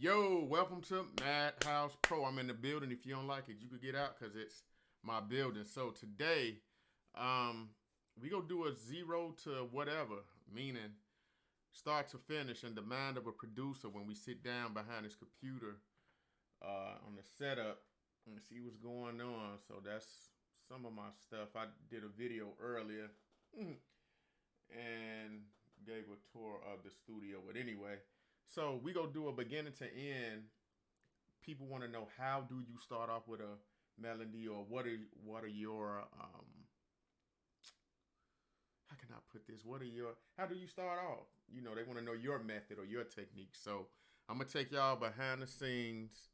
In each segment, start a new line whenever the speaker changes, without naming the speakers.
Yo, welcome to Madhouse Pro. I'm in the building. If you don't like it, you could get out because it's my building. So today, we gonna do a zero to whatever, meaning start to finish in the mind of a producer when we sit down behind his computer on the setup and see what's going on. So that's some of my stuff. I did a video earlier and gave a tour of the studio. But anyway, so we gonna do a beginning to end. People want to know, how do you start off with a melody, or what are your how can I put this? How do you start off? You know, they want to know your method or your technique. So I'm gonna take y'all behind the scenes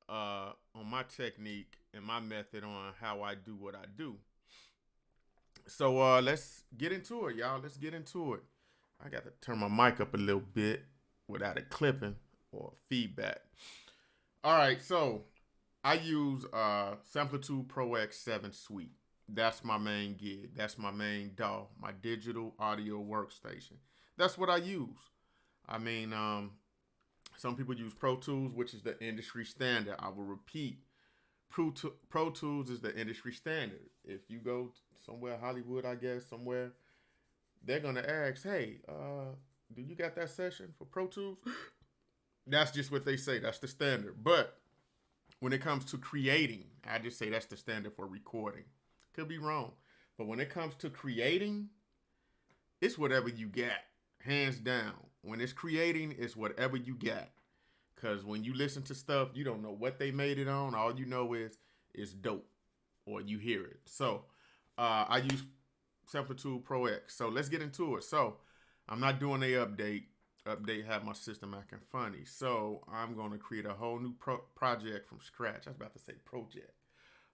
on my technique and my method on how I do what I do. So let's get into it, y'all. Let's get into it. I got to turn my mic up a little bit without it clipping or feedback. All right, so I use Samplitude Pro X7 Suite. That's my main gig. That's my main DAW, my digital audio workstation. That's what I use. I mean, some people use Pro Tools, which is the industry standard. I will repeat, Pro Tools is the industry standard. If you go somewhere, Hollywood, I guess, somewhere, they're going to ask, hey, do you got that session for Pro Tools? That's just what they say. That's the standard. But when it comes to creating, I just say that's the standard for recording. Could be wrong. But when it comes to creating, it's whatever you got. Hands down. When it's creating, it's whatever you got. Because when you listen to stuff, you don't know what they made it on. All you know is it's dope. Or you hear it. So I use Samplitude Pro X. So let's get into it. So I'm not doing a update. Update have my system acting funny. So I'm going to create a whole new project from scratch. I was about to say project.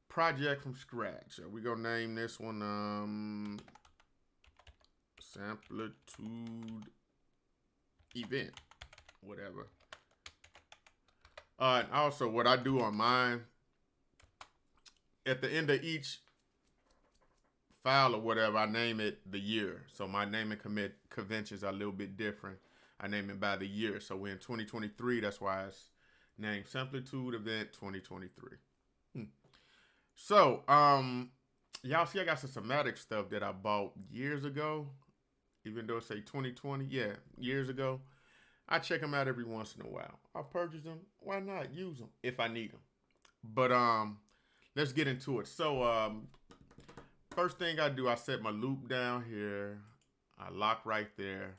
Project from scratch. We're going to name this one Samplitude Event. Whatever. And also what I do on mine, at the end of each file or whatever, I name it the year. So my naming conventions are a little bit different. I name it by the year. So we're in 2023. That's why it's named Samplitude Event 2023. So, y'all see I got some somatic stuff that I bought years ago. Even though it say 2020, yeah, years ago. I check them out every once in a while. I purchase them. Why not use them if I need them? But let's get into it. So first thing I do, I set my loop down here. I lock right there.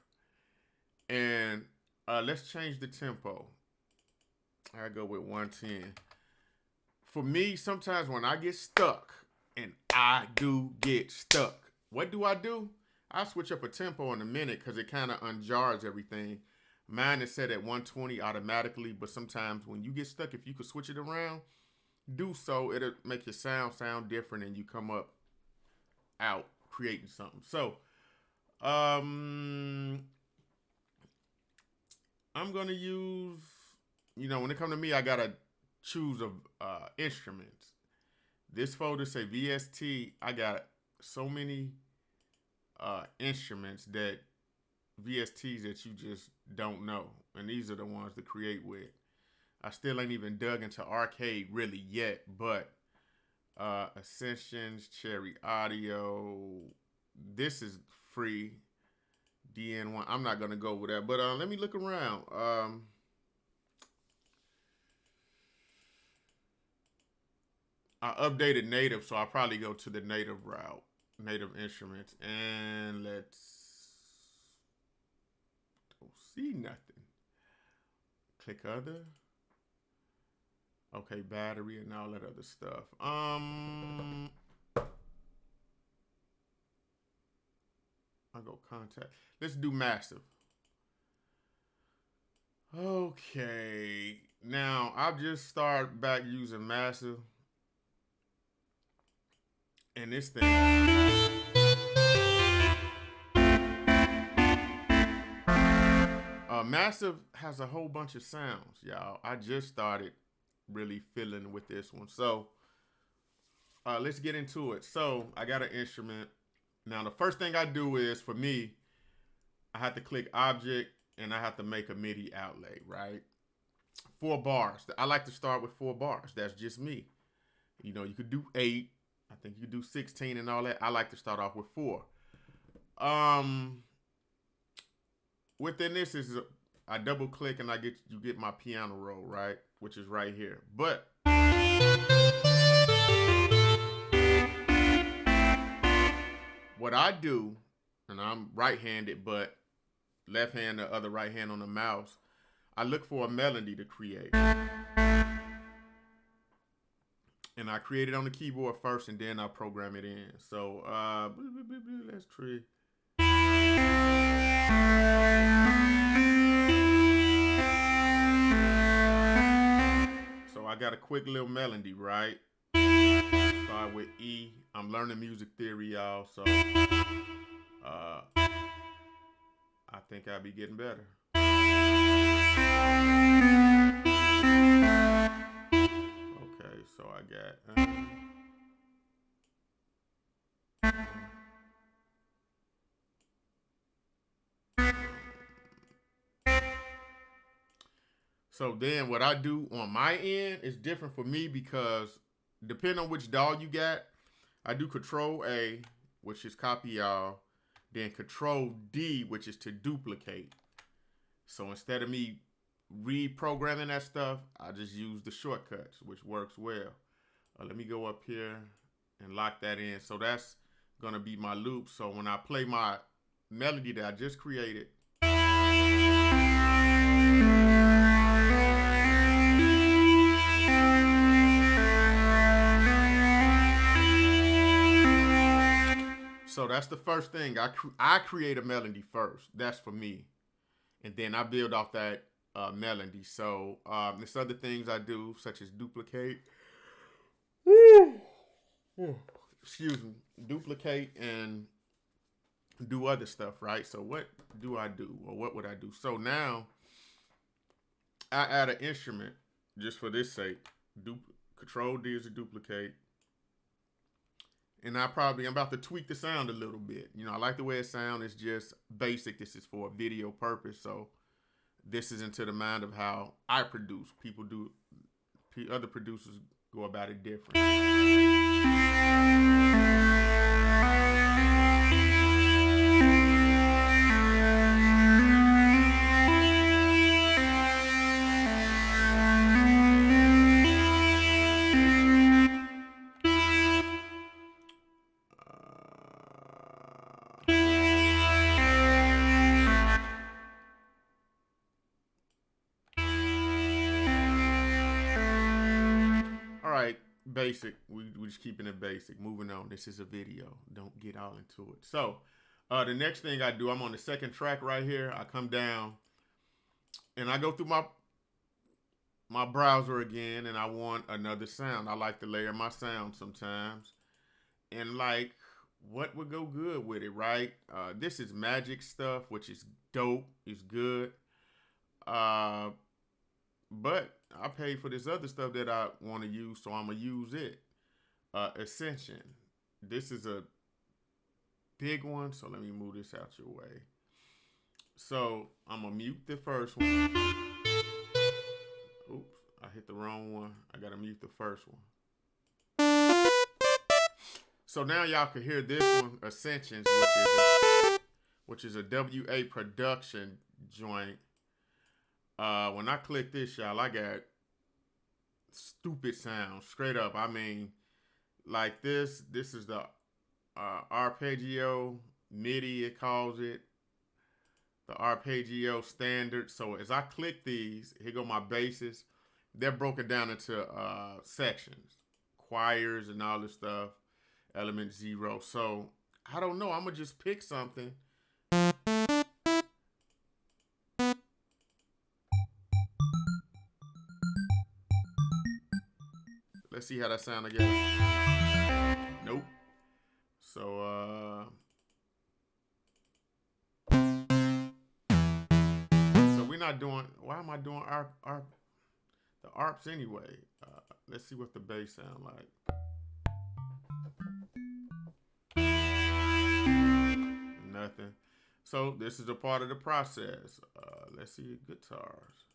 And let's change the tempo. I go with 110. For me, sometimes when I get stuck, and I do get stuck, what do? I switch up a tempo in a minute because it kind of unjars everything. Mine is set at 120 automatically, but sometimes when you get stuck, if you could switch it around, do so. It'll make your sound different, and you come up out creating something. So, I'm gonna use, when it comes to me, I gotta choose instruments. This folder say VST. I got so many instruments that VSTs that you just don't know, and these are the ones to create with. I still ain't even dug into arcade really yet, but Ascensions, Cherry Audio, this is free. DN1, I'm not gonna go with that, but let me look around. I updated native, so I'll probably go to the native route, native instruments, and don't see nothing. Click other. Okay, battery and all that other stuff. I'll go contact. Let's do massive. Okay, now I'll just start back using massive. And this thing. Massive has a whole bunch of sounds, y'all. I just started really feeling with this one. So let's get into it. So I got an instrument. Now the first thing I do is, for me, I have to click object and I have to make a MIDI outlay, right? 4 bars. I like to start with 4 bars. That's just me. You know, you could do 8. I think you could do 16 and all that. I like to start off with 4. Within this is I double click and you get my piano roll, right? Which is right here. But what I do, and I'm right-handed, but left hand, the other right hand on the mouse, I look for a melody to create. And I create it on the keyboard first, and then I program it in. So let's try. So I got a quick little melody, right? Start with E. I'm learning music theory, y'all, so I think I'll be getting better. Okay, so I got so then what I do on my end is different for me because depending on which DAW you got, I do Control A, which is copy all, then Control D, which is to duplicate. So instead of me reprogramming that stuff, I just use the shortcuts, which works well. Let me go up here and lock that in. So that's gonna be my loop. So when I play my melody that I just created, so that's the first thing. I create a melody first. That's for me. And then I build off that melody. So there's other things I do, such as duplicate. Excuse me. Duplicate and do other stuff, right? So what do I do? Or what would I do? So now I add an instrument just for this sake. Control D is a duplicate. And I'm about to tweak the sound a little bit. You know, I like the way it sounds. It's just basic. This is for a video purpose. So this is into the mind of how I produce. Other producers go about it different. Basic. We're just keeping it basic. Moving on. This is a video. Don't get all into it. So, the next thing I do, I'm on the second track right here. I come down and I go through my browser again, and I want another sound. I like to layer my sound sometimes. And like, what would go good with it, right? This is Magic stuff, which is dope. It's good. But I paid for this other stuff that I want to use, so I'm going to use it. Ascension. This is a big one, so let me move this out your way. So I'm going to mute the first one. Oops, I hit the wrong one. I got to mute the first one. So now y'all can hear this one, Ascensions, which is a WA production joint. When I click this, y'all, I got stupid sound. Straight up. I mean, like this is the arpeggio MIDI, it calls it. The arpeggio standard. So as I click these, here go my basses. They're broken down into sections. Choirs and all this stuff. Element 0. So, I don't know. I'm going to just pick something. Let's see how that sounds again. Nope. So we're not doing. Why am I doing the arps anyway? Let's see what the bass sound like. Nothing. So this is a part of the process. Let's see guitars.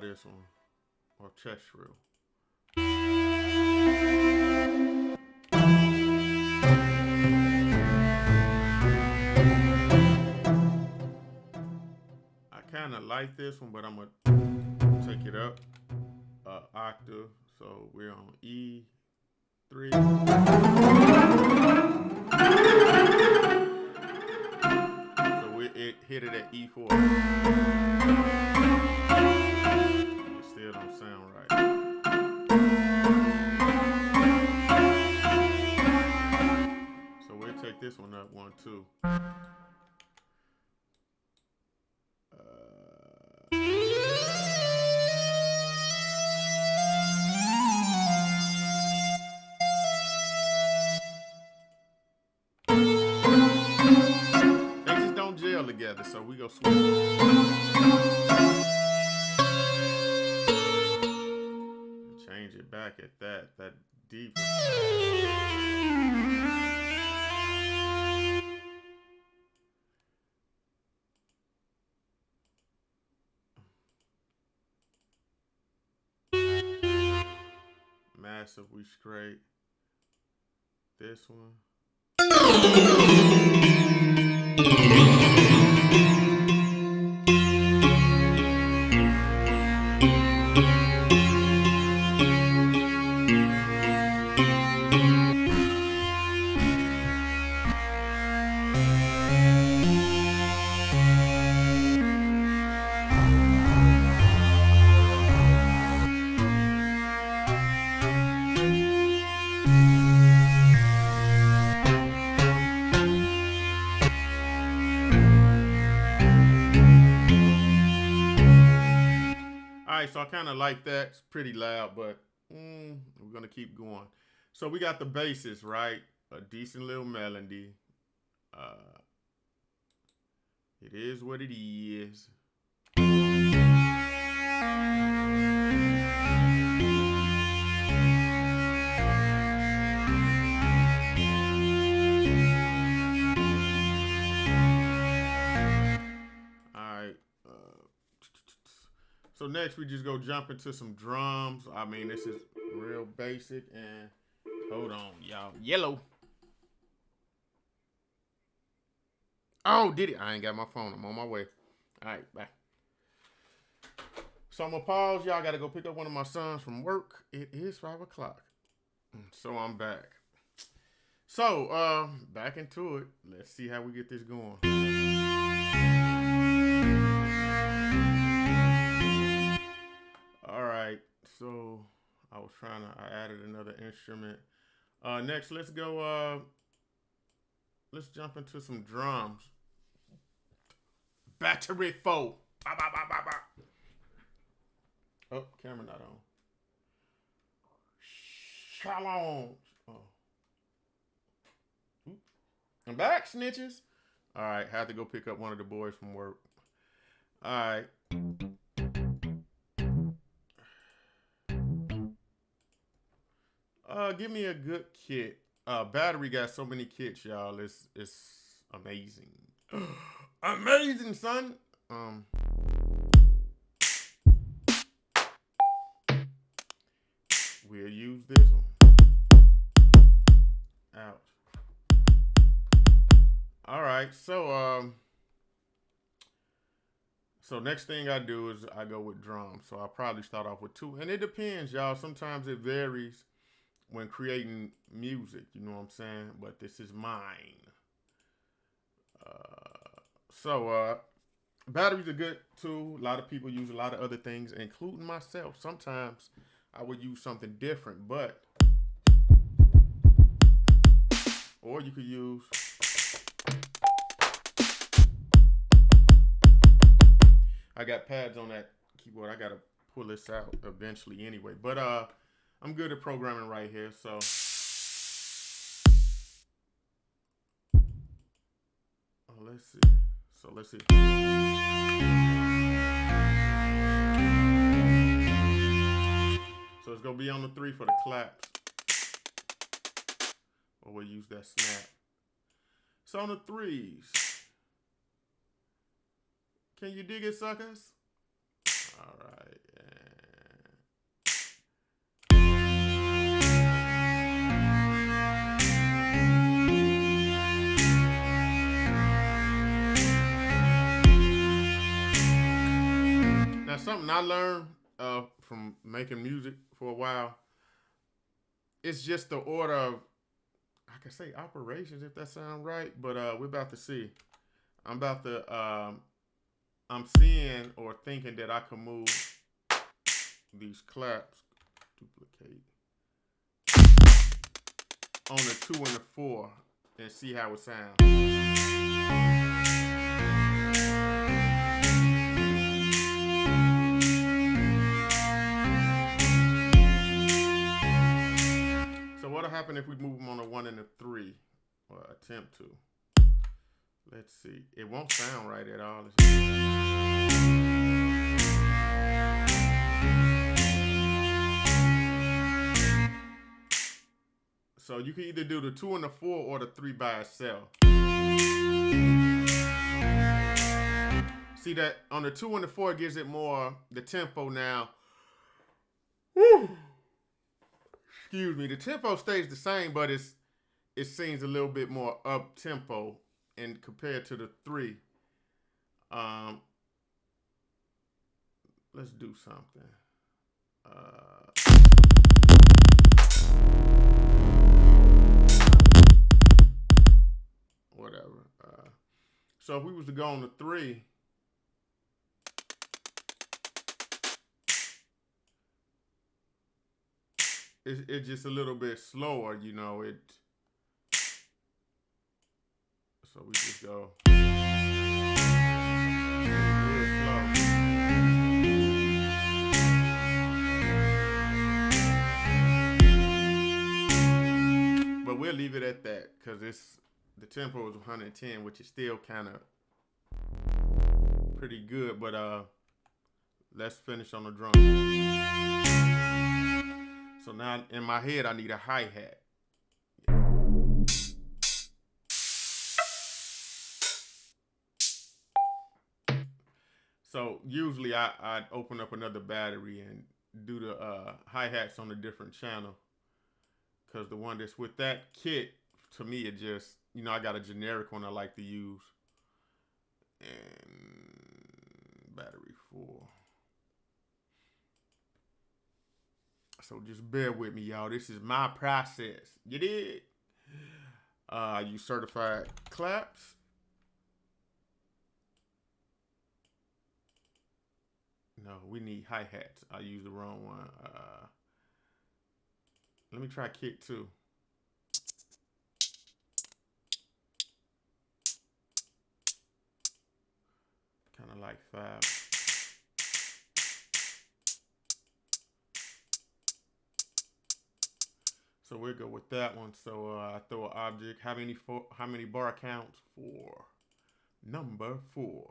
this one. Or chest shrill. I kind of like this one, but I'm going to take it up an octave. So we're on E3. So it hit it at E4. It still don't sound right. So we'll take this one up 1, 2. They just don't gel together, so we go switch. Change it back at that deep. Massive, we straight. This one. Alright, so I kind of like that. It's pretty loud, but we're going to keep going. So we got the bases, right? A decent little melody. It is what it is. So next we just go jump into some drums. I mean, this is real basic. And hold on, y'all. Yellow. Oh, did it? I ain't got my phone. I'm on my way. All right, bye. So I'm gonna pause. Y'all gotta go pick up one of my sons from work. It is 5 o'clock. So I'm back. So back into it. Let's see how we get this going. All right, so I added another instrument. Next, let's go, let's jump into some drums. Battery 4. Bah, bah, bah, bah, bah. Oh, camera not on. Shalom. Oh. I'm back, snitches. All right, had to go pick up one of the boys from work. All right. Give me a good kit. Battery got so many kits, y'all. It's amazing. Amazing, son. We'll use this one. Ouch. All right, so next thing I do is I go with drums. So I'll probably start off with 2. And it depends, y'all. Sometimes it varies when creating music, you know what I'm saying? But this is mine. Batteries are good too. A lot of people use a lot of other things, including myself. Sometimes I would use something different, or you could use, I got pads on that keyboard. I gotta pull this out eventually anyway. But I'm good at programming right here, so. Oh, let's see. So let's see. So it's gonna be on the 3 for the claps. Or we'll use that snap. So on the 3s. Can you dig it, suckers? All right, something I learned from making music for a while, it's just the order of, I can say operations if that sounds right, but we're about to see. I'm seeing or thinking that I can move these claps, duplicate, on the 2 and the 4 and see how it sounds. So what'll happen if we move them on the 1 and the 3, or attempt to? Let's see. It won't sound right at all. So you can either do the 2 and the 4 or the 3 by itself. See that on the 2 and the 4 gives it more the tempo now. Woo. Excuse me. The tempo stays the same, but it seems a little bit more up tempo, and compared to the 3. Let's do something. Whatever. So if we was to go on the 3, it's just a little bit slower, you know. So we just go real slow. But we'll leave it at that because the tempo is 110, which is still kind of pretty good. But let's finish on the drum. So now in my head, I need a hi-hat. So usually I'd open up another battery and do the hi-hats on a different channel, because the one that's with that kit, to me, it just, you know, I got a generic one I like to use. And battery 4. So just bear with me, y'all. This is my process. You did? You certified claps. No, we need hi-hats. I used the wrong one. Let me try kick 2. Kind of like 5. So we'll go with that one. So I throw an object. How many bar counts? 4. Number 4.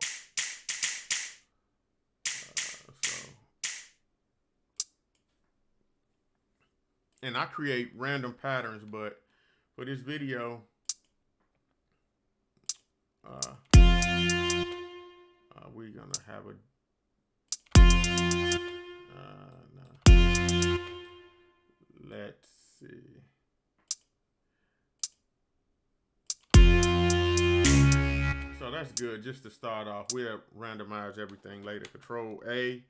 And I create random patterns, but for this video, we're gonna have let's see. So that's good just to start off. We'll randomize everything later. Control A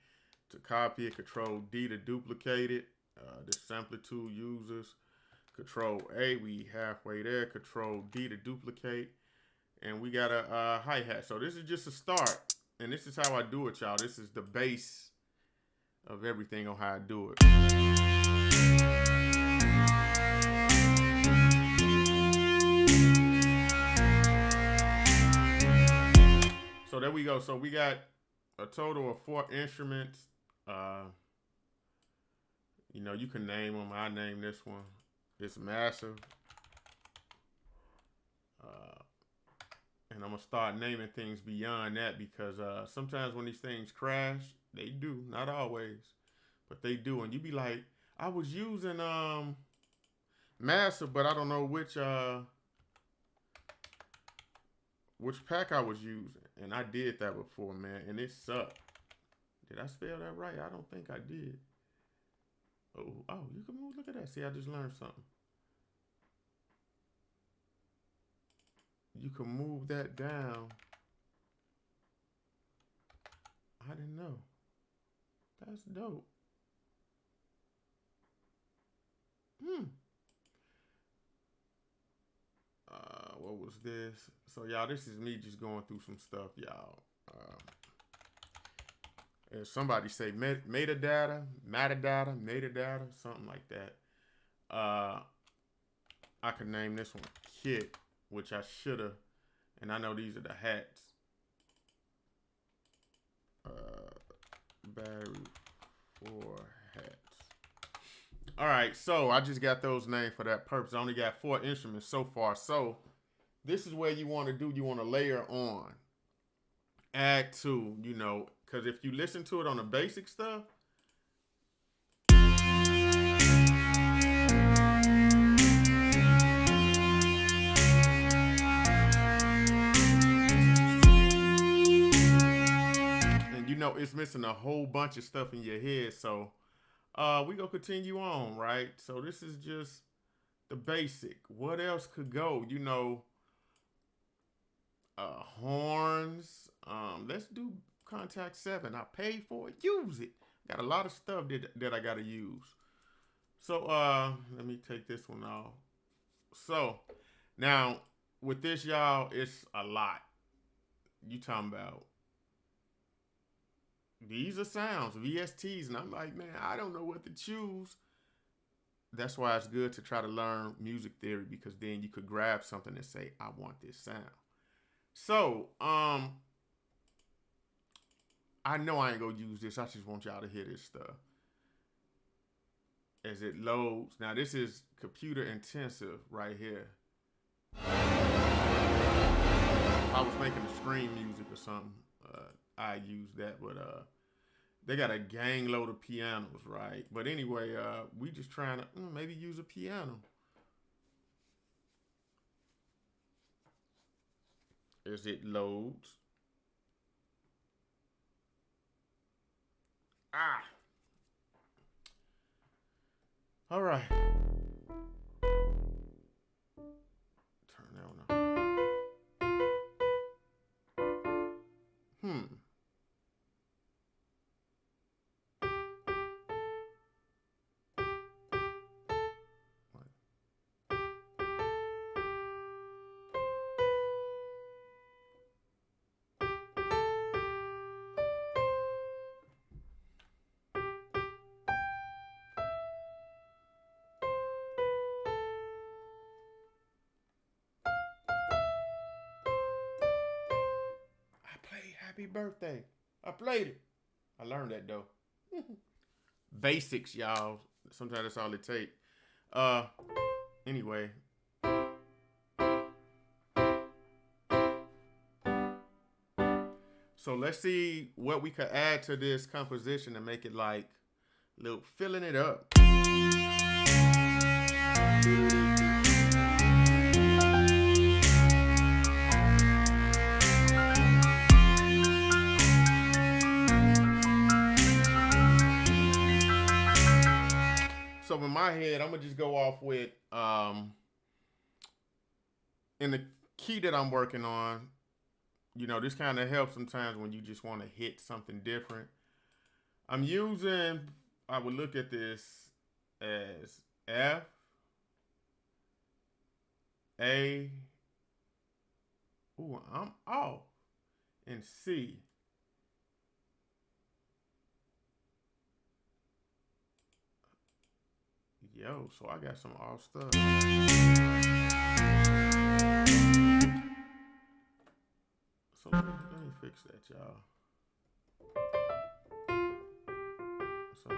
to copy it, Control D to duplicate it. The Samplitude users. Control A, we halfway there. Control D to duplicate. And we got a hi-hat. So this is just a start. And this is how I do it, y'all. This is the base of everything on how I do it. So there we go. So we got a total of 4 instruments. You know, you can name them. I name this one. It's massive. And I'm going to start naming things beyond that, because sometimes when these things crash, they do. Not always, but they do. And you be like, I was using massive, but I don't know which pack I was using. And I did that before, man, and it sucked. Did I spell that right? I don't think I did. Oh, you can move. Look at that. See, I just learned something. You can move that down. I didn't know. That's dope. What was this? So y'all, this is me just going through some stuff, y'all. If somebody say metadata, something like that. I could name this one Kit, which I shoulda, and I know these are the hats. Battery for hats. All right, so I just got those named for that purpose. I only got 4 instruments so far. So this is where you want to do. You want to layer on, add to, you know, because if you listen to it on the basic stuff, and you know it's missing a whole bunch of stuff in your head. So we gonna continue on, right? So this is just the basic. What else could go? You know, horns. Let's do Contact 7. I paid for it. Use it. Got a lot of stuff that I gotta use. So let me take this one off. So now with this, y'all, it's a lot. You talking about these are sounds, VSTs, and I'm like, man, I don't know what to choose. That's why it's good to try to learn music theory, because then you could grab something and say, I want this sound. So, I know I ain't gonna use this. I just want y'all to hear this stuff as it loads. Now, this is computer intensive right here. If I was making a screen music or something, I use that, but they got a gang load of pianos, right? But anyway, we just trying to maybe use a piano. As it loads. All right. Turn that one on. Happy birthday. I played it. I learned that though. Basics, y'all. Sometimes that's all it takes. Anyway. So let's see what we could add to this composition to make it like little filling it up. So in my head, I'm gonna just go off with in the key that I'm working on. You know, this kind of helps sometimes when you just want to hit something different. I'm using, I would look at this as F, A, I'm off, and C. Yo, so I got some off stuff. So let me fix that, y'all. So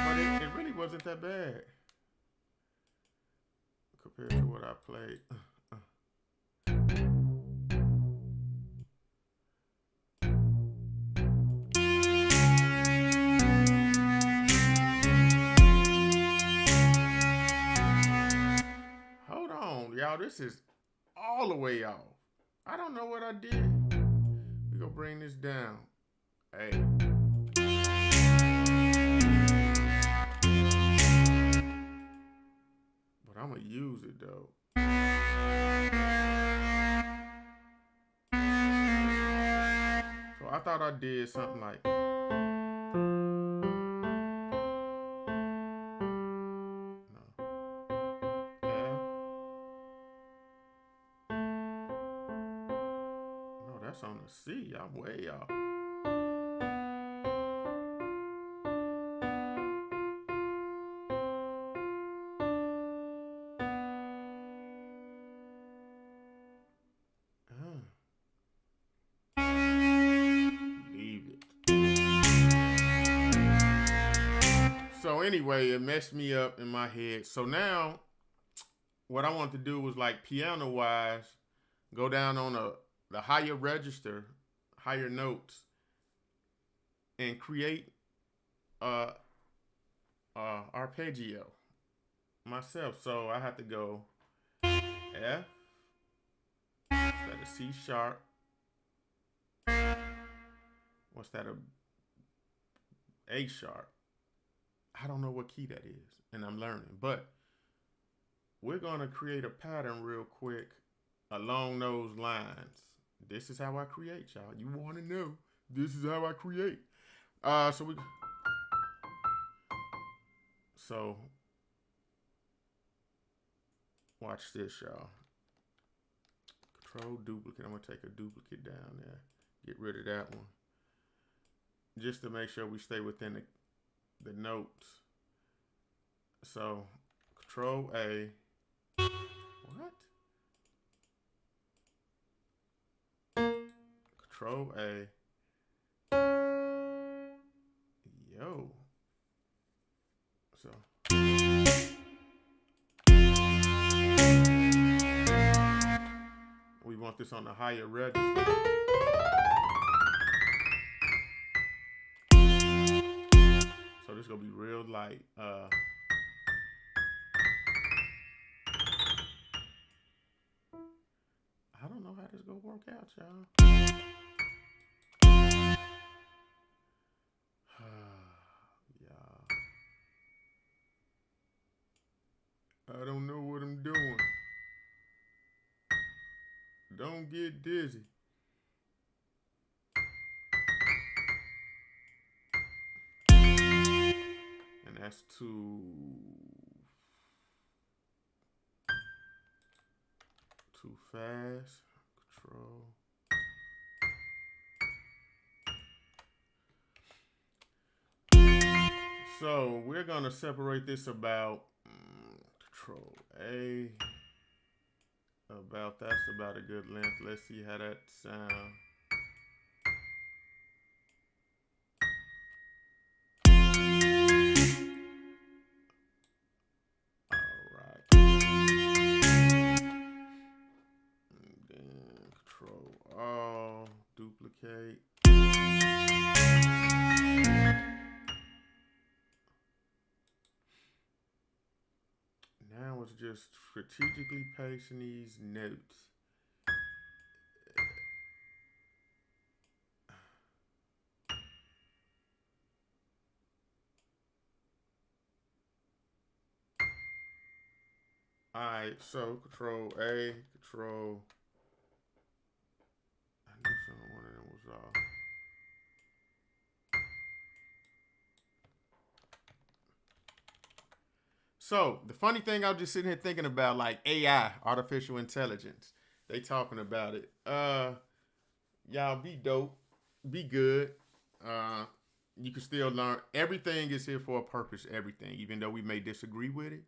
but it really wasn't that bad compared to what I played. Hold on, y'all. This is all the way off. I don't know what I did. We're gonna bring this down. Hey. use it though. So I thought I did something like. That's on the C. I'm way off. Leave it. So anyway, it messed me up in my head. So now, what I want to do was like piano-wise, go down on the higher register, higher notes, and create arpeggio myself. So I have to go F, instead of C sharp. What's that? A sharp. I don't know what key that is, and I'm learning. But we're gonna create a pattern real quick along those lines. This is how I create, y'all. You want to know? This is how I create. So watch this, y'all. Control duplicate. I'm gonna take a duplicate down there. Get rid of that one, just to make sure we stay within the notes. So Control A. What? Control A. Yo. So. We want this on the higher register. So this is gonna be real light. I don't know how this gonna work out, y'all. I don't know what I'm doing. Don't get dizzy. And that's too fast. Control. So we're gonna separate this about Control A. That's about a good length. Let's see how that sounds. All right. And then Control All, duplicate. Now it's just strategically placing these notes. Alright, so Control A, Control. I knew one of them was off. So the funny thing, I was just sitting here thinking about, like, AI, artificial intelligence. They talking about it. Y'all be dope, be good. You can still learn. Everything is here for a purpose. Everything, even though we may disagree with it,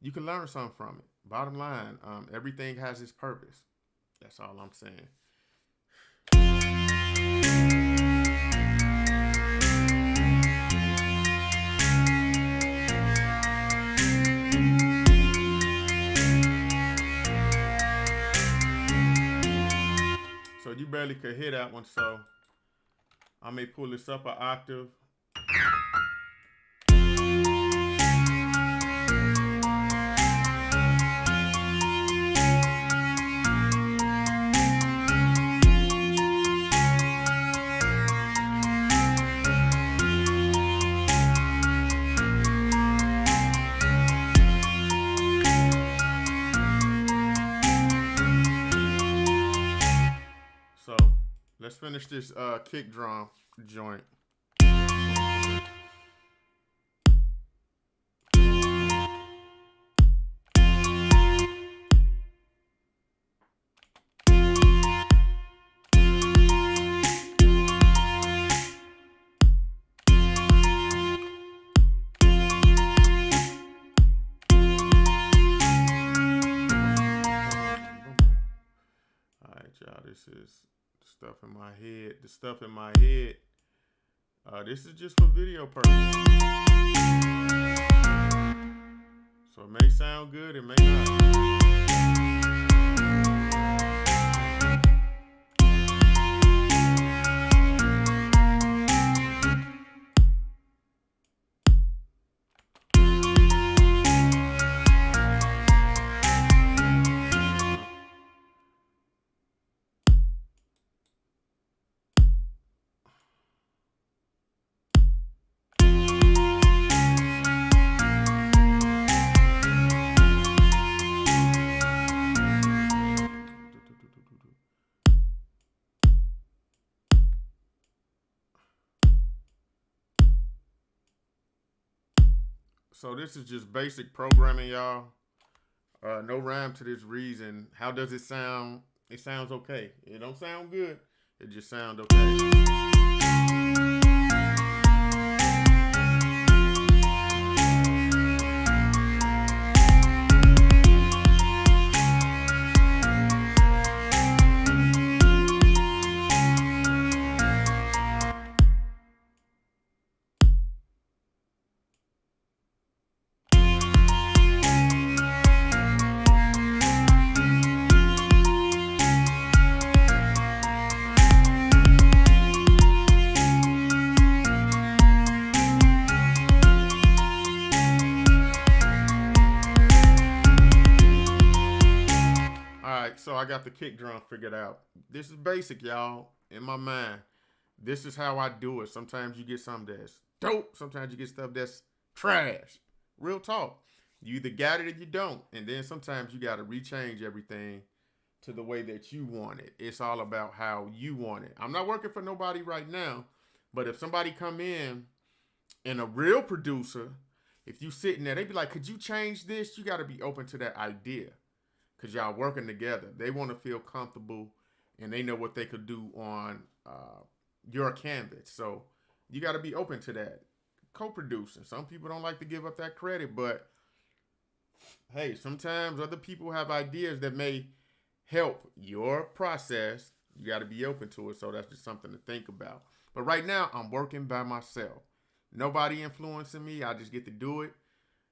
you can learn something from it. Bottom line, everything has its purpose. That's all I'm saying. So you barely could hear that one, so I may pull this up an octave. finish this kick drum joint. Y'all, this is stuff in my head. The stuff in my head. This is just for video purposes. So it may sound good, it may not. So this is just basic programming, y'all. No rhyme to this reason. How does it sound? It sounds okay. It don't sound good. It just sounds okay. So I got the kick drum figured out. This is basic, y'all. In my mind, this is how I do it. Sometimes you get something that's dope. Sometimes you get stuff that's trash. Real talk. You either got it or you don't. And then sometimes you got to rechange everything to the way that you want it. It's all about how you want it. I'm not working for nobody right now. But if somebody come in and a real producer, if you sitting there, they be like, could you change this? You got to be open to that idea. Because y'all working together. They want to feel comfortable and they know what they could do on your canvas. So you got to be open to that. Co-producing. Some people don't like to give up that credit, but hey, sometimes other people have ideas that may help your process. You got to be open to it. So that's just something to think about. But right now, I'm working by myself. Nobody influencing me. I just get to do it.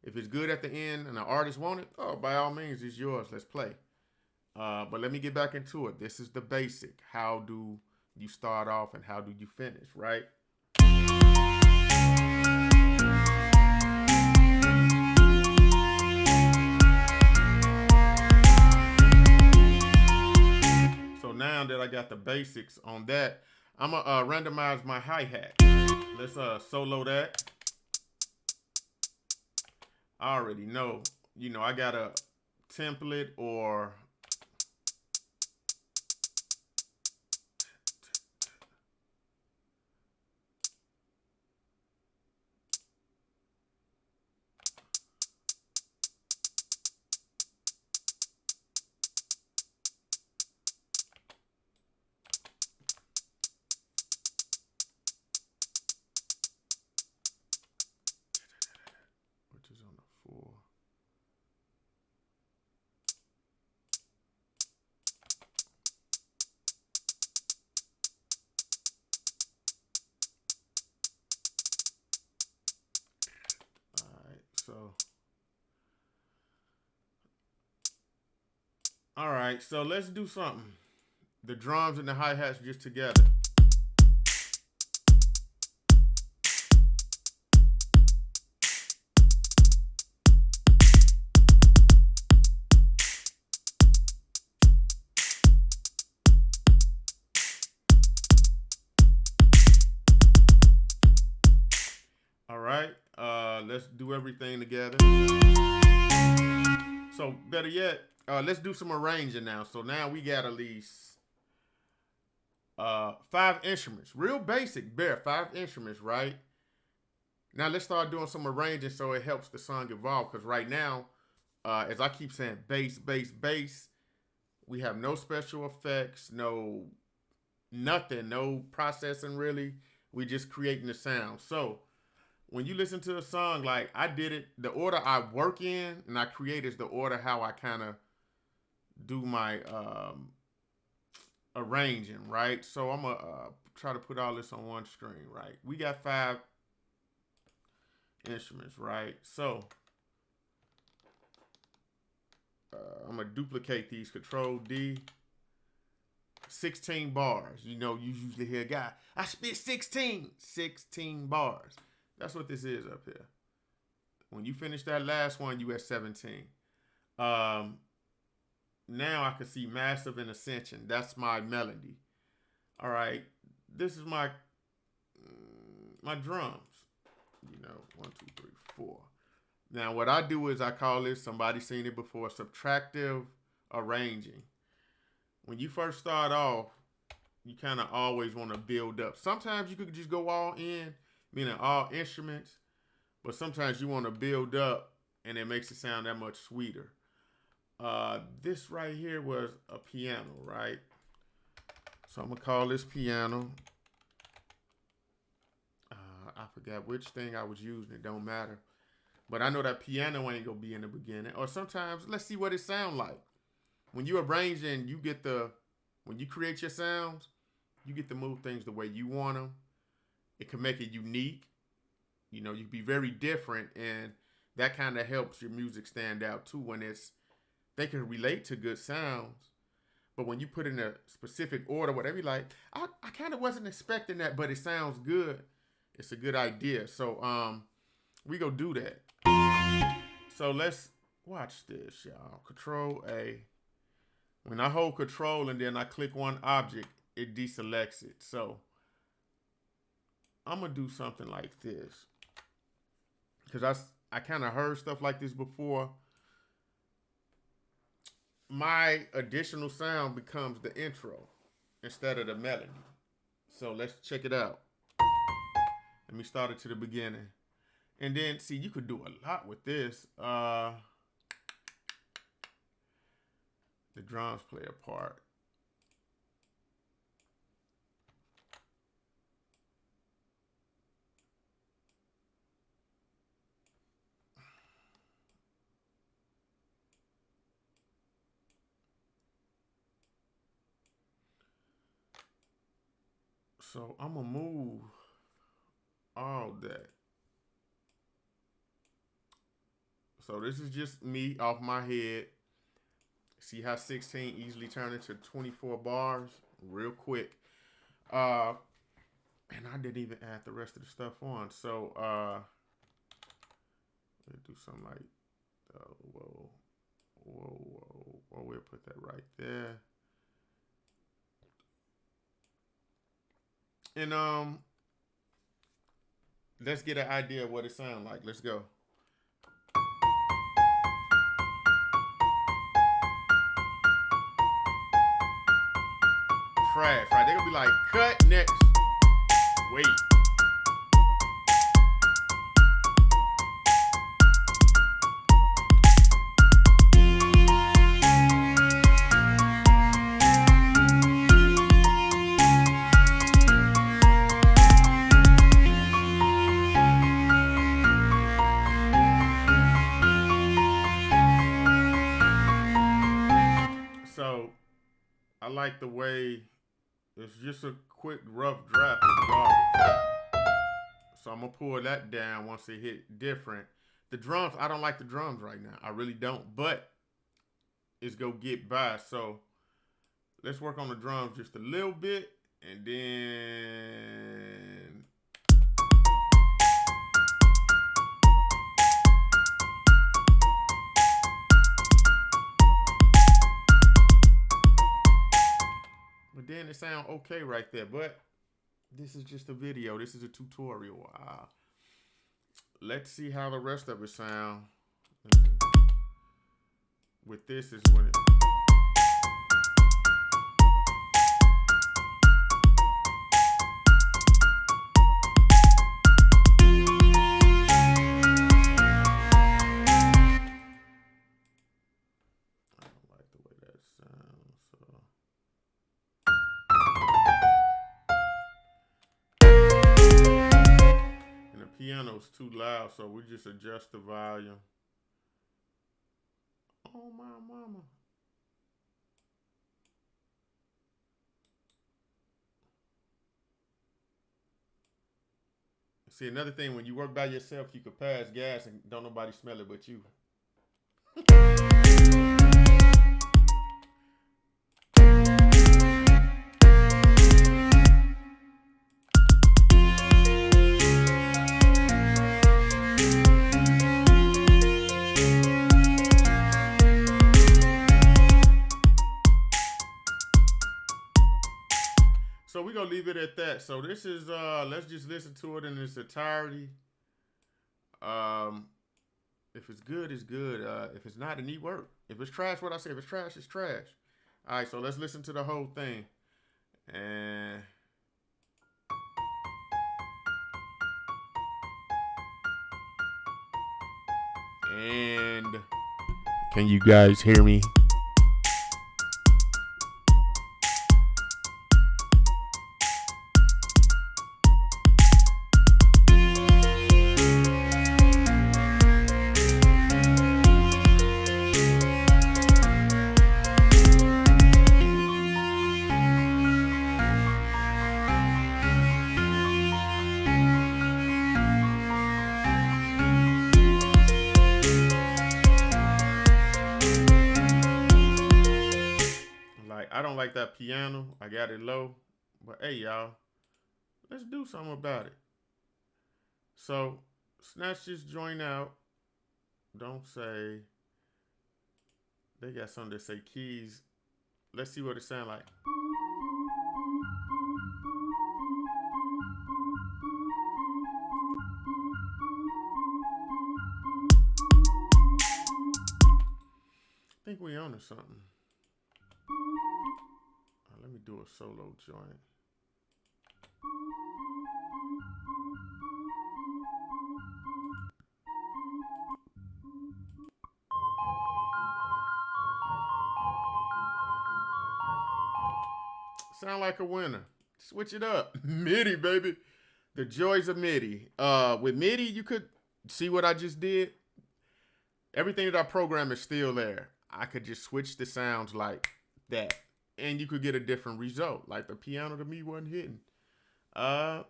If it's good at the end and the artist want it, oh, by all means, it's yours. Let's play. But let me get back into it. This is the basic. How do you start off and how do you finish, right? So now that I got the basics on that, I'm going to randomize my hi-hat. Let's solo that. I already know, I got a template or which is on the 4. All right, so let's do something. The drums and the hi-hats just together. All right, let's do everything together. So better yet, let's do some arranging now. So now we got at least 5 instruments, real basic, bare 5 instruments, right? Now let's start doing some arranging so it helps the song evolve. Because right now, as I keep saying, bass, bass, bass. We have no special effects, no nothing, no processing really. We just creating the sound. So when you listen to a song, like I did it, the order I work in and I create is the order how I kind of do my arranging, right? So I'm gonna try to put all this on one screen, right? We got 5 instruments, right? So I'm gonna duplicate these. Control D. 16 bars. You know, you usually hear a guy, I spit 16 bars. That's what this is up here. When you finish that last one, you at 17. Now I can see massive and ascension. That's my melody. All right, this is my drums. You know, 1, 2, 3, 4. Now what I do is I call this, somebody seen it before, subtractive arranging. When you first start off, you kind of always want to build up. Sometimes you could just go all in, meaning all instruments, but sometimes you want to build up and it makes it sound that much sweeter. This right here was a piano, right? So I'm gonna call this piano. I forgot which thing I was using, it don't matter. But I know that piano ain't gonna be in the beginning. Or sometimes, let's see what it sound like. When you arrange and you get when you create your sounds, you get to move things the way you want them. It can make it unique. You know, you can be very different, and that kind of helps your music stand out too when they can relate to good sounds. But when you put in a specific order, whatever you like, I kind of wasn't expecting that, but it sounds good. It's a good idea. So we go do that. So let's watch this, y'all. Control A. When I hold control and then I click one object, it deselects it. So I'm gonna do something like this. Because I kind of heard stuff like this before. My additional sound becomes the intro instead of the melody. So let's check it out. Let me start it to the beginning. And then, see, you could do a lot with this. The drums play a part. So I'm gonna move all that. So this is just me off my head. See how 16 easily turned into 24 bars real quick. And I didn't even add the rest of the stuff on. So we'll do something like, whoa, we'll put that right there. And let's get an idea of what it sounds like. Let's go. Trash, right? They're gonna be like, cut, next. Wait. So I like the way it's just a quick rough draft of garbage. So I'm gonna pull that down once it hit different. The drums, I don't like the drums right now. I really don't, but it's gonna get by. So let's work on the drums just a little bit, and then then it sounds okay right there, but this is just a video. This is a tutorial. Let's see how the rest of it sound. With this is when it. piano's too loud, so we just adjust the volume. Oh my mama. See, another thing, when you work by yourself, you could pass gas and don't nobody smell it but you. So we're gonna leave it at that. So this is let's just listen to it in its entirety. If it's good, it's good. If it's not, it need work. If it's trash, what I say, if it's trash, it's trash. All right, so let's listen to the whole thing. And can you guys hear me? I don't like that piano. I got it low. But hey, y'all, let's do something about it. So, snatch this joint out. Don't say. They got something that say keys. Let's see what it sound like. I think we on to something. Let me do a solo joint. Sound like a winner. Switch it up. MIDI, baby. The joys of MIDI. With MIDI, you could see what I just did. Everything that I program is still there. I could just switch the sounds like that. And you could get a different result. Like the piano to me wasn't hitting. Now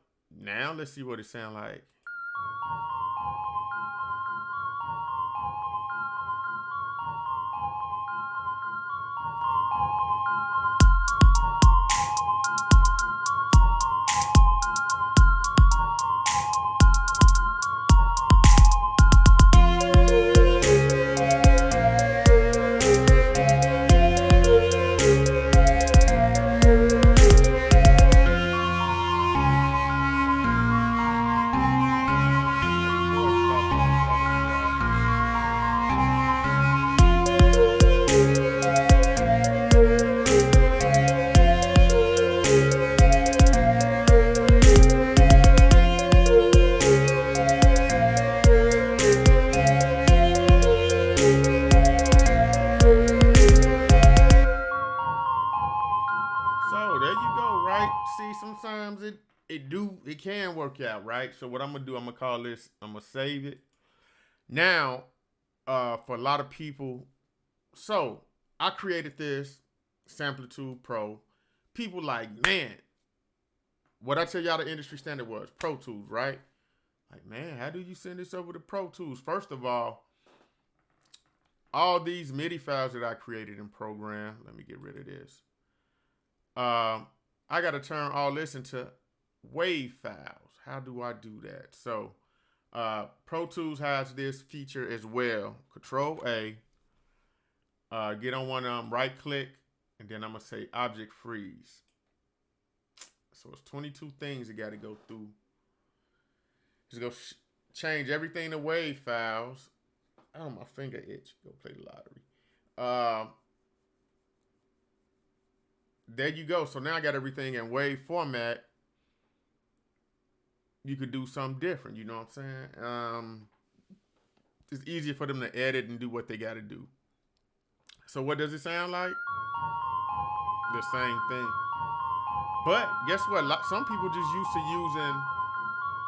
let's see what it sound like. Sometimes it can work out, right? So what I'm gonna do, I'm gonna call this, I'm gonna save it. Now, for a lot of people, so I created this Samplitude Pro. People like, man, what I tell y'all the industry standard was Pro Tools, right? Like, man, how do you send this over to Pro Tools? First of all these MIDI files that I created and programmed, let me get rid of this. I got to turn all this into WAV files. How do I do that? So Pro Tools has this feature as well. Control A. Get on one of them, right click, and then I'm going to say object freeze. So it's 22 things you got to go through. Just go change everything to WAV files. Oh, my finger itch. Go play the lottery. There you go. So now I got everything in WAV format. You could do something different. You know what I'm saying? It's easier for them to edit and do what they got to do. So what does it sound like? The same thing. But guess what? Some people just used to using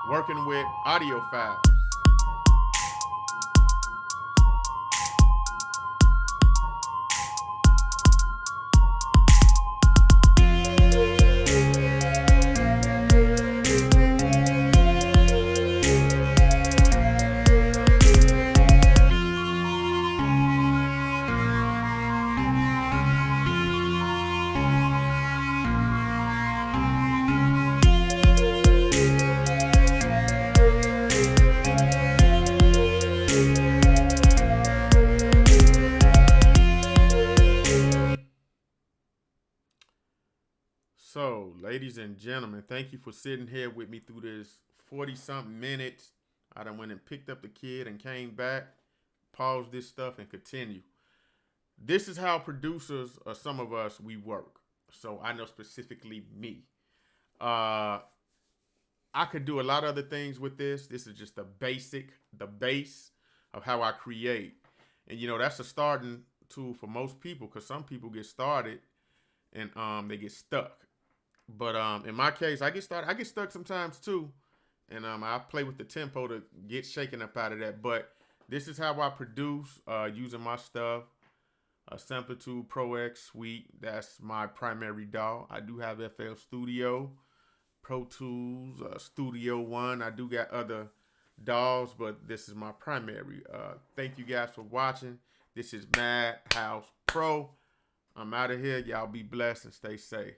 working with audio files. So, ladies and gentlemen, thank you for sitting here with me through this 40-something minutes. I done went and picked up the kid and came back, paused this stuff, and continue. This is how producers, or some of us, we work. So I know specifically me. I could do a lot of other things with this. This is just the base of how I create. And, you know, that's a starting tool for most people, because some people get started and they get stuck. But in my case, I get stuck sometimes too. And I play with the tempo to get shaken up out of that. But this is how I produce using my stuff. A Samplitude Pro X Suite. That's my primary DAW. I do have FL Studio, Pro Tools, Studio One. I do got other DAWs, but this is my primary. Thank you guys for watching. This is Madhouse Pro. I'm out of here. Y'all be blessed and stay safe.